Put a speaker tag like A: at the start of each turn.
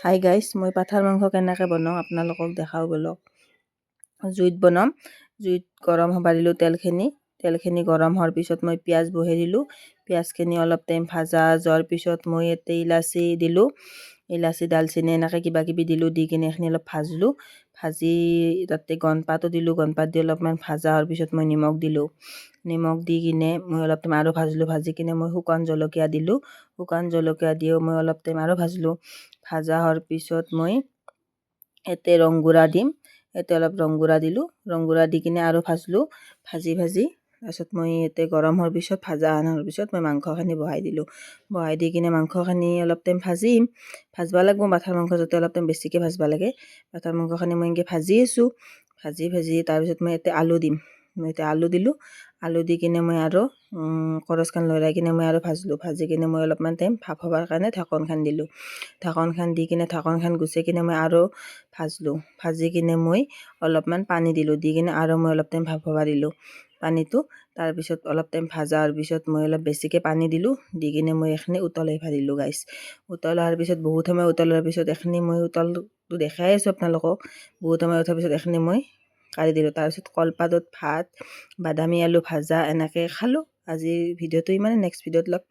A: Hi guys, মই পাঠাৰ মাংস কেনেকৈ বনাওঁ আপোনালোকক দেখাওঁ বলক। জুইত বনাম। জুইত গৰম হ'ব দিলোঁ তেলখিনি গৰম হোৱাৰ পিছত মই পিঁয়াজ বহাই দিলোঁ। পিঁয়াজখিনি অলপ টাইম ভাজা যোৱাৰ পিছত মই ইয়াতে ইলাচি দিলোঁ। ইলাচি দালচেনি এনেকৈ কিবাকিবি দিলোঁ। দি কিনে এইখিনি অলপ ভাজিলোঁ। ভাজি তাতে গণপাতো দিলোঁ। গণপাত দি অলপমান ভাজা হোৱাৰ পিছত মই নিমখ দিলোঁ। নিমখ দি কিনে মই অলপ টাইম আৰু ভাজিলোঁ। ভাজি কিনে মই শুকান জলকীয়া দিলোঁ। শুকান জলকীয়া দিও মই অলপ টাইম আৰু ভাজিলোঁ। ভাজা হোৱাৰ পিছত মই ইয়াতে ৰংগুড়া দিম। ইয়াতে অলপ ৰংগুড়া দিলোঁ। ৰংগুড়া দি কিনে আৰু ভাজিলোঁ। ভাজি তাৰপিছত মই ইয়াতে গৰম হোৱাৰ পিছত ভাজা হোৱাৰ পিছত মই মাংসখিনি বহাই দিলোঁ। বহাই দি কিনে মাংসখিনি অলপ টাইম ভাজিম। ভাজবা লাগিব পাঠাৰ মাংস যাতে অলপ টাইম বেছিকৈ ভাজবা লাগে। পাঠাৰ মাংসখিনি মই এনেকৈ ভাজি আছোঁ। ভাজি তাৰপিছত মই ইয়াতে আলু দিম। মই এতিয়া আলু দিলোঁ। আলু দি কিনে মই আৰু কৰচখন লৰাই কিনে মই আৰু ভাজিলোঁ। ভাজি কিনে মই অলপমান টাইম ভাপ হ'বৰ কাৰণে ঢাকনখন দিলোঁ। ঢাকনখন দি কিনে ঢাকনখন গুচাই কিনে মই আৰু ভাজিলোঁ। ভাজি কিনে মই অলপমান পানী দিলোঁ। দি কিনে আৰু মই অলপ টাইম ভাপ হ'ব দিলোঁ পানীটো। তাৰপিছত অলপ টাইম ভাজা হোৱাৰ পিছত মই অলপ বেছিকৈ পানী দিলোঁ। দি কিনে মই এইখিনি উতলাই ভাজিলোঁ গাইছ। উতলাৰ পিছত বহুত সময় উতলাৰ পিছত এইখিনি মই উতলটো দেখাই আছোঁ আপোনালোকক। বহুত সময় উঠাৰ পিছত এইখিনি মই কাঢ়ি দিলোঁ। তাৰপিছত কলপাতত ভাত, বাদামী আলু ভাজা এনেকৈ খালোঁ। আজিৰ ভিডিঅ'টো ইমানে। নেক্সট ভিডিঅ'ত লগ পাম।